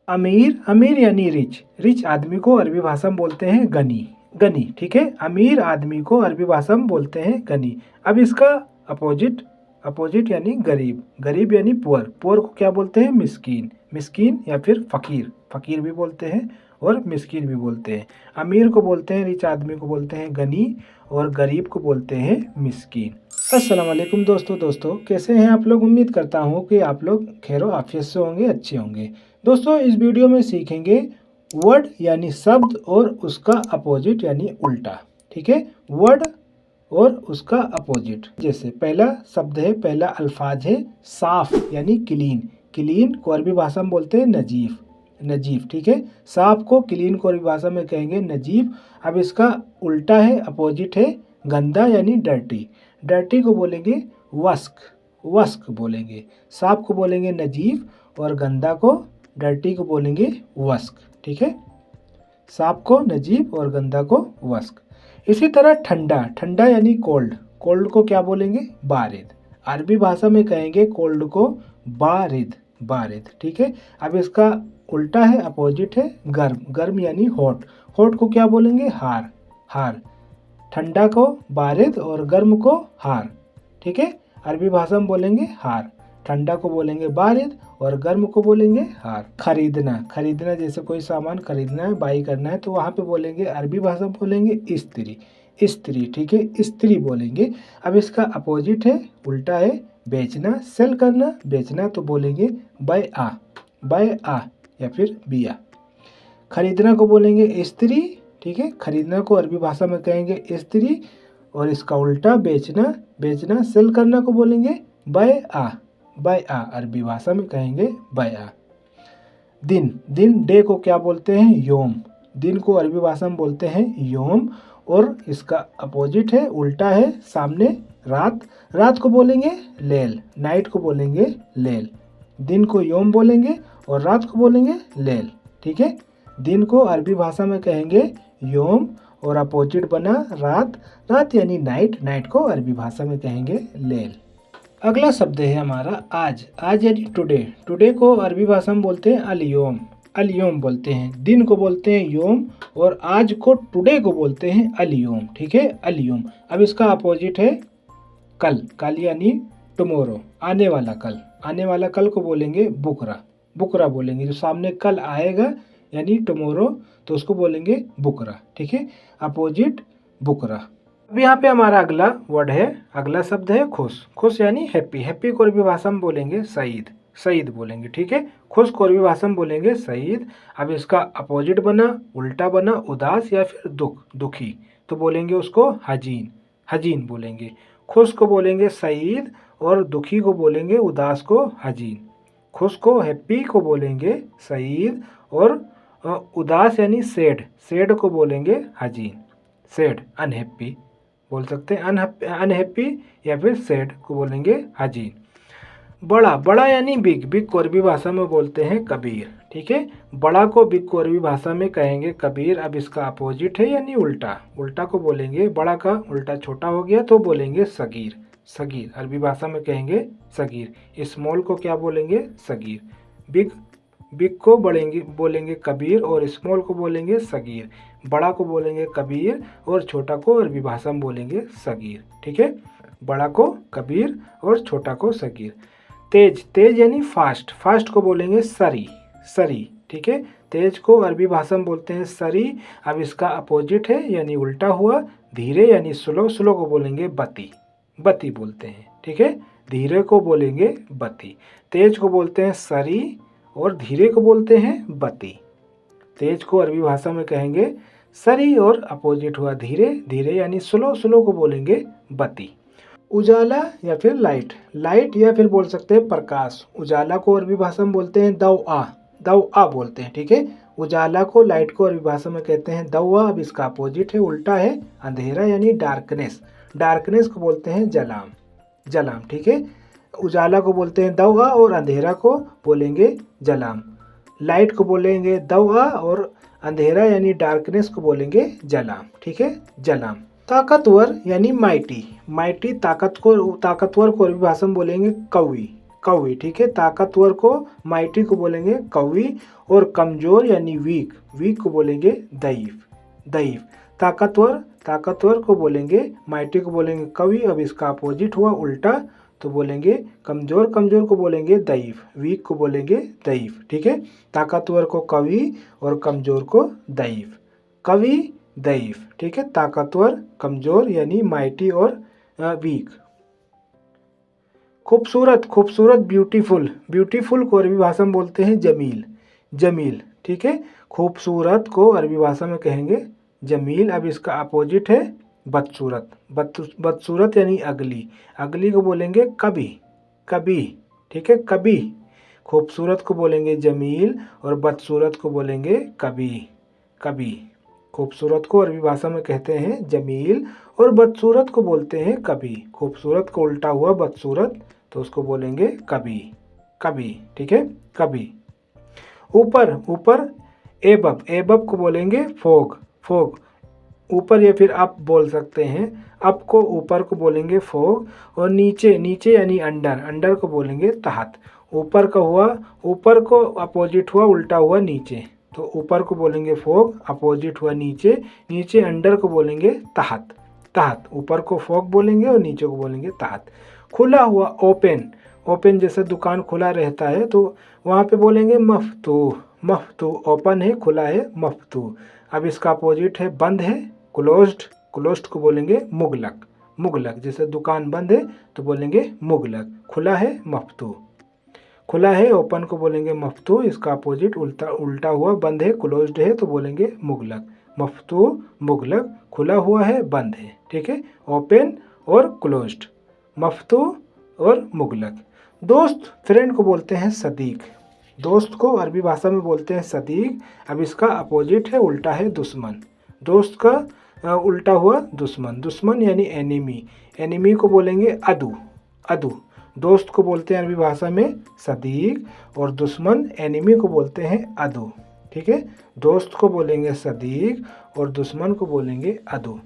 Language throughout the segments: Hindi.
अमीर, अमीर यानी रिच, रिच आदमी को अरबी भाषा में बोलते हैं गनी, गनी, ठीक है। अमीर आदमी को अरबी भाषा में बोलते हैं गनी। अब इसका अपोजिट, अपोजिट यानी गरीब, गरीब यानी पुअर, पुअर को क्या बोलते हैं? मिस्कीन, मिस्कीन या फिर फ़कीर, फ़कीर भी बोलते हैं और मिस्कीन भी बोलते हैं। अमीर को बोलते हैं, रिच आदमी को बोलते हैं गनी, और गरीब को बोलते हैं मिस्कीन। अस्सलाम वालेकुम दोस्तों कैसे हैं आप लोग? उम्मीद करता हूँ कि आप लोग खैरो आफियत से होंगे, अच्छे होंगे। दोस्तों इस वीडियो में सीखेंगे वर्ड यानी शब्द और उसका अपोजिट यानी उल्टा, ठीक है। वर्ड और उसका अपोजिट, जैसे पहला शब्द है, पहला अल्फाज है साफ यानी क्लीन, क्लीन को अरबी भाषा में बोलते हैं नजीफ, नजीफ, ठीक है। साफ को, क्लीन को अरबी भाषा में कहेंगे नजीफ। अब इसका उल्टा है, अपोजिट है गंदा यानी डर्टी, डर्टी को बोलेंगे वस्क, वस्क बोलेंगे। साफ को बोलेंगे नजीफ और गंदा को, डर्टी को बोलेंगे वस्क, ठीक है। साफ को नजीफ और गंदा को वस्क। इसी तरह ठंडा, ठंडा यानी कोल्ड, कोल्ड को क्या बोलेंगे? बारिद, अरबी भाषा में कहेंगे कोल्ड को बारिद, बारिद, ठीक है। अब इसका उल्टा है, अपोजिट है गर्म, गर्म यानी हॉट, हॉट को क्या बोलेंगे? हार, हार। ठंडा को बारिद और गर्म को हार, ठीक है। अरबी भाषा में बोलेंगे हार, ठंडा को बोलेंगे बारिद और गर्म को बोलेंगे हार। खरीदना, खरीदना जैसे कोई सामान खरीदना है, बाई करना है, तो वहाँ पे बोलेंगे, अरबी भाषा में बोलेंगे इस्त्री, इस्त्री, ठीक है, इस्त्री बोलेंगे। अब इसका अपोजिट है, उल्टा है बेचना, सेल करना, बेचना, तो बोलेंगे बैआ, बैआ या फिर बिया। खरीदना को बोलेंगे इस्त्री, ठीक है, खरीदना को अरबी भाषा में कहेंगे इस्त्री, और इसका उल्टा बेचना, बेचना, सेल करना को बोलेंगे बैआ, बैआ, अरबी भाषा में कहेंगे बैआ। दिन, दिन, डे को क्या बोलते हैं? योम, दिन को अरबी भाषा में बोलते हैं योम, और इसका अपोजिट है, उल्टा है सामने रात, रात को बोलेंगे लेल, नाइट को बोलेंगे लेल। दिन को योम बोलेंगे और रात को बोलेंगे लेल, ठीक है। दिन को अरबी भाषा में कहेंगे योम और अपोजिट बना रात, रात यानी नाइट, नाइट को अरबी भाषा में कहेंगे लेल। अगला शब्द है हमारा आज, आज यानी टुडे, टुडे को अरबी भाषा में बोलते हैं अलयोम, अलयोम बोलते हैं। दिन को बोलते हैं योम और आज को, टुडे को बोलते हैं अलयोम, ठीक है, अलयोम। अब इसका अपोजिट है कल, कल यानी टुमोरो, आने वाला कल, आने वाला कल को बोलेंगे बुकरा, बुकरा बोलेंगे। जो सामने कल आएगा यानी टुमोरो, तो उसको बोलेंगे बुकरा, ठीक है, अपोजिट बुकरा। अब यहाँ पे हमारा अगला वर्ड है, अगला शब्द है खुश, खुश यानी हैप्पी, हैप्पी को अरबी भाषा में बोलेंगे सईद, सईद बोलेंगे, ठीक है। खुश को अरबी भाषा में बोलेंगे सईद। अब इसका अपोजिट बना, उल्टा बना उदास या फिर दुख, दुखी, तो बोलेंगे उसको हजीन, हजीन बोलेंगे। खुश को बोलेंगे सईद और दुखी को बोलेंगे, उदास को हजीन। खुश को, हैप्पी को बोलेंगे सईद और उदास यानी सैड, सैड को बोलेंगे हजीन, सैड, अनहैप्पी बोल सकते हैं, अनहैप्पी या फिर सैड को बोलेंगे हजीन। बड़ा, बड़ा यानी बिग, बिग को अरबी भाषा में बोलते हैं कबीर, ठीक है। बड़ा को, बिग को अरबी भाषा में कहेंगे कबीर। अब इसका अपोजिट है यानी उल्टा, उल्टा को बोलेंगे, बड़ा का उल्टा छोटा हो गया तो बोलेंगे सगीर, सगीर, अरबी भाषा में कहेंगे सगीर। स्मॉल को क्या बोलेंगे? सगीर। बिग, बिग को बोलेंगे कबीर और स्मॉल को बोलेंगे सगीर। बड़ा को बोलेंगे कबीर और छोटा को अरबी भाषा में बोलेंगे सगीर, ठीक है। बड़ा को कबीर और छोटा को सगीर। तेज, तेज यानी फास्ट, फास्ट को बोलेंगे सरी, सरी, ठीक है। तेज को अरबी भाषा में बोलते हैं सरी। अब इसका अपोजिट है यानी उल्टा हुआ, धीरे यानी स्लो, स्लो को बोलेंगे बती, बती बोलते हैं, ठीक है। धीरे को बोलेंगे बती। तेज को बोलते हैं सरी और धीरे को बोलते हैं बती। तेज को अरबी भाषा में कहेंगे सरी और अपोजिट हुआ धीरे, धीरे यानी स्लो, स्लो को बोलेंगे बती। उजाला या फिर लाइट, लाइट या फिर बोल सकते हैं प्रकाश। उजाला को अरबी भाषा में बोलते हैं दौआ, दौआ बोलते हैं, ठीक है। उजाला को, लाइट को अरबी भाषा में कहते हैं दौआ। अब इसका अपोजिट है, उल्टा है अंधेरा यानी डार्कनेस, डार्कनेस को बोलते हैं जलाम, जलाम, ठीक है। उजाला को बोलते हैं दौआ और अंधेरा को बोलेंगे जलाम। लाइट को बोलेंगे दौआ और अंधेरा यानी डार्कनेस को बोलेंगे जलाम, ठीक है, जलाम। ताकतवर यानी माइटी, माइटी, ताकतवर को अरबी भाषा में बोलेंगे कवी, कौवी, ठीक है। ताकतवर को, माइटी को बोलेंगे कौवी, और कमजोर यानी वीक, वीक को बोलेंगे दईफ, दईफ। ताकतवर को बोलेंगे, माइटी को बोलेंगे कवि। अब इसका अपोजिट हुआ उल्टा, तो बोलेंगे कमजोर को बोलेंगे दईफ, वीक को बोलेंगे दईफ, ठीक है। ताकतवर को कवि और कमजोर को दईफ, कवि दईफ, ठीक है। ताकतवर, कमजोर यानी माइटी और वीक। खूबसूरत ब्यूटीफुल को अरबी भाषा में बोलते हैं जमील, ठीक है। खूबसूरत को अरबी भाषा में कहेंगे जमील। अब इसका अपोजिट है बदसूरत यानी अगली को बोलेंगे कभी, ठीक है, कभी। खूबसूरत को बोलेंगे जमील और बदसूरत को बोलेंगे कभी। खूबसूरत को अरबी भाषा में कहते हैं जमील और बदसूरत को बोलते हैं कभी। खूबसूरत को उल्टा हुआ बदसूरत, तो उसको बोलेंगे कभी, ठीक है, कभी। ऊपर एबब को बोलेंगे फोग, ऊपर या फिर अप बोल सकते हैं। अप को, ऊपर को बोलेंगे फोग, और नीचे यानी अंडर को बोलेंगे तहत। ऊपर को अपोजिट हुआ उल्टा हुआ नीचे, तो ऊपर को बोलेंगे फोग, अपोजिट हुआ नीचे अंडर को बोलेंगे तहत। ऊपर को फोग बोलेंगे और नीचे को बोलेंगे तहत। खुला हुआ ओपन, जैसे दुकान खुला रहता है तो वहाँ पे बोलेंगे मफ्तू, ओपन है, खुला है, मफ्तू। अब इसका अपोजिट है बंद है क्लोज्ड को बोलेंगे मुगलक, जैसे दुकान बंद है तो बोलेंगे मुगलक। खुला है मफ्तू, खुला है ओपन को बोलेंगे मफ्तू। इसका अपोजिट उल्टा हुआ बंद है क्लोज्ड है तो बोलेंगे मुगलक, मफ्तू मुगलक। खुला हुआ है बंद है, ठीक है। ओपन और क्लोज्ड, मफ्तू और मुगलक। दोस्त, फ्रेंड को बोलते हैं सदीक, दोस्त को अरबी भाषा में बोलते हैं सदीक। अब इसका अपोजिट है उल्टा है दुश्मन, दोस्त का उल्टा हुआ दुश्मन यानी एनिमी को बोलेंगे अदू। दोस्त को बोलते हैं अरबी भाषा में सदीक और दुश्मन एनिमी को बोलते हैं अदू, ठीक है। दोस्त को बोलेंगे सदीक और दुश्मन को बोलेंगे अदू।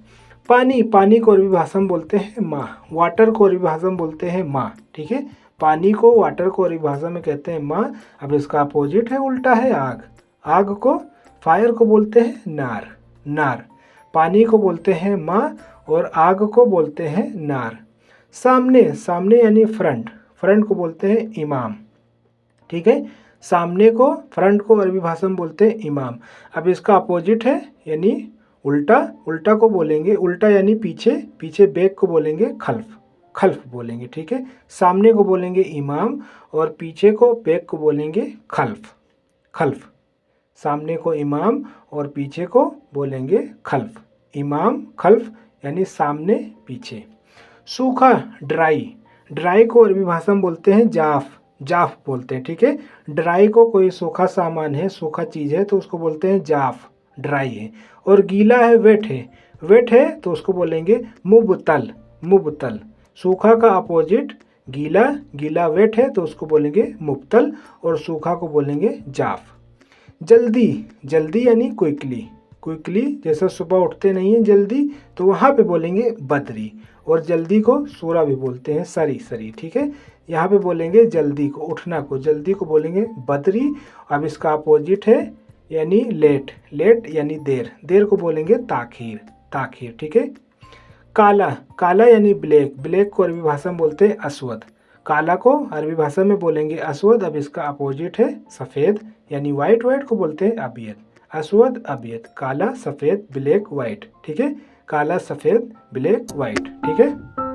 पानी को अरबी भाषा में बोलते हैं माँ, वाटर को अरबी भाषा में बोलते हैं माँ, ठीक है। पानी को, वाटर को अरबी भाषा में कहते हैं माँ। अब इसका अपोजिट है उल्टा है आग को, फायर को बोलते हैं नार। पानी को बोलते हैं माँ और आग को बोलते हैं नार। सामने यानी फ्रंट को बोलते हैं इमाम, ठीक है। सामने को, फ्रंट को अरबी भाषा में बोलते हैं इमाम। अब इसका अपोजिट है यानी उल्टा को बोलेंगे, उल्टा यानी पीछे बैक को बोलेंगे खल्फ बोलेंगे, ठीक है। सामने को बोलेंगे इमाम और पीछे को, बैक को बोलेंगे खल्फ। सामने को इमाम और पीछे को बोलेंगे खल्फ, इमाम खल्फ यानी सामने पीछे। सूखा ड्राई को अरबी भाषा में बोलते हैं जाफ बोलते हैं, ठीक है। ड्राई को, कोई सूखा सामान है, सूखा चीज़ है तो उसको बोलते हैं जाफ, ड्राई है। और गीला है वेट है तो उसको बोलेंगे मुबतल। सूखा का अपोजिट गीला वेट है तो उसको बोलेंगे मुबतल और सूखा को बोलेंगे जाफ। जल्दी यानी क्विकली, जैसे सुबह उठते नहीं हैं जल्दी तो वहाँ पे बोलेंगे बदरी, और जल्दी को सूरा भी बोलते हैं सरी, ठीक है। यहाँ पे बोलेंगे जल्दी को, उठना को, जल्दी को बोलेंगे बदरी। अब इसका अपोजिट है यानी लेट यानी देर को बोलेंगे ताखीर, ठीक है। काला यानी ब्लैक को अरबी भाषा में बोलते हैं अस्वद। काला को अरबी भाषा में बोलेंगे अस्वद। अब इसका अपोजिट है सफ़ेद यानी वाइट को बोलते हैं अबियद। अस्वद अबियद, काला सफ़ेद ब्लैक वाइट, ठीक है। काला सफ़ेद ब्लैक वाइट, ठीक है।